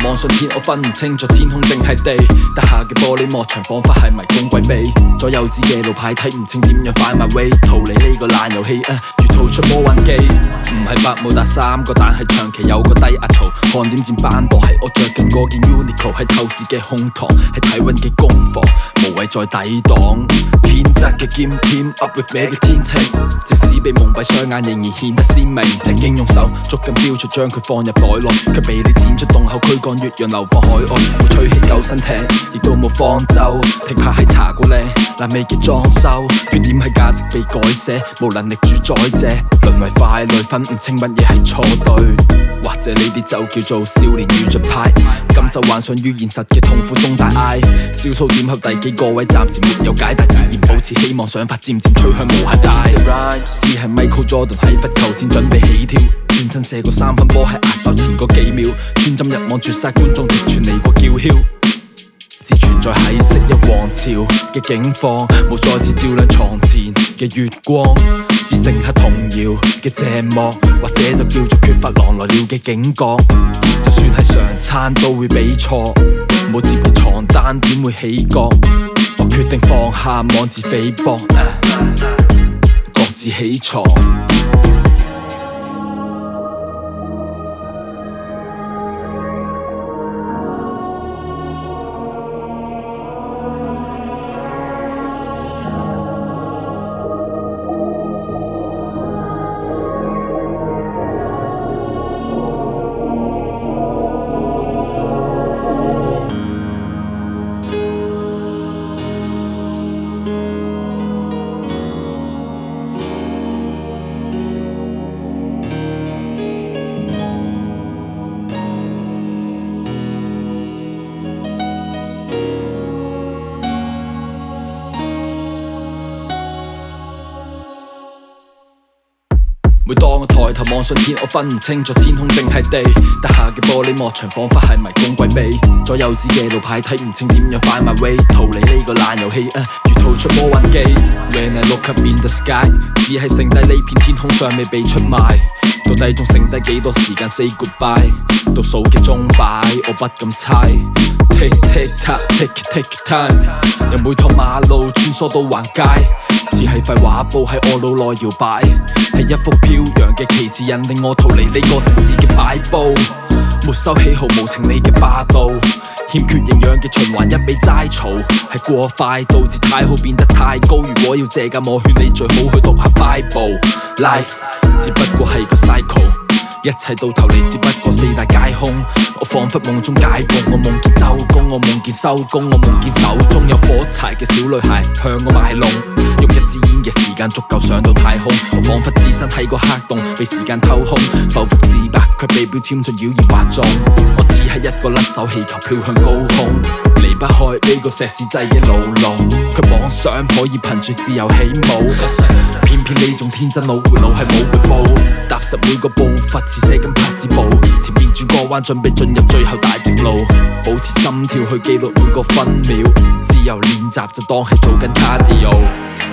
望上天，我分唔清楚天空淨係地。大廈嘅玻璃幕牆彷彿係迷宮詭秘，左右指嘅路牌睇唔清點樣 find my way。逃離呢個爛遊戲如逃出魔幻機。唔係百慕達三個，但係長期有個低壓槽。看點漸斑駁，係我着緊嗰件 Uniqlo， 係透視嘅胸膛，係體溫嘅攻防，無謂再抵擋。偏執嘅劍 team up with 咩嘅天晴，即使被蒙蔽雙眼，仍然顯得鮮明。曾經用手捉緊標出，將佢放入袋內，卻被你剪出洞口，驅趕越洋流放海外。冇吹起救生艇，亦都冇方舟，停泊喺茶果嶺爛尾嘅裝修。缺點係價值被改寫，無能力主宰者，淪為傀儡，分唔清乜嘢係錯對。或者呢啲就叫做少年遇着派，感受幻想與現實嘅痛苦中大嗌。小數點後第幾個位暫時沒有解答，依然保持希望，想法漸漸趨向無限大。只係 Michael Jordan 喺罰球線準備起跳，轉身射個三分波喺壓手前嗰幾秒，穿針入網絕殺觀眾，直傳嚟個叫囂。自存在喺昔日王朝嘅境況，冇再次照亮床前嘅月光，只剩下童謠嘅謝幕，或者就叫做缺乏狼來了嘅警覺。就算係常餐都會俾錯，冇摺嘅床單點會起角？我決定放下妄自菲薄，各自起床。每當我抬頭望上天，我分唔清楚天空淨係地。大廈嘅玻璃幕牆彷彿係迷宮詭秘，左右指嘅路牌睇唔清點樣 find my way。逃離呢個爛遊戲如逃出魔幻機。When I look up in the sky， 只係剩低呢片天空尚未被出賣。到底仲剩低幾多時間 say goodbye？ 倒數嘅鐘擺我不敢猜。Tick tick tock tick tick time， 由每趟馬路穿梭到橫街，只係廢畫布喺我腦內搖擺，係一幅飄揚嘅旗幟引領我逃離呢個城市嘅擺布。沒收起毫無情理嘅霸道，欠缺營養嘅循環一味齋嘈，係過快導致太好變得太高。如果要借鑑，我勸你最好去讀下 Bible。Life 只不過係個 cycle，一切到頭嚟只不過四大皆空。我彷彿夢中解夢，我夢見周公，我夢見收工，我夢見手中有火柴嘅小女孩向我賣弄，用一支煙嘅時間足夠上到太空。我彷彿置身喺個黑洞，被時間偷空，浮浮自白卻被標籤進妖言惑眾。我只係一個甩手氣球飄向高空，離不開呢個石屎製嘅牢籠，卻妄想可以憑住自由起舞。偏偏呢種天真老活路係冇回報，踏實每個步伐似寫緊拍子步，前面轉個彎準備進入最後大直路，保持心跳去記錄每個分秒，自由練習就當係做緊 cardio。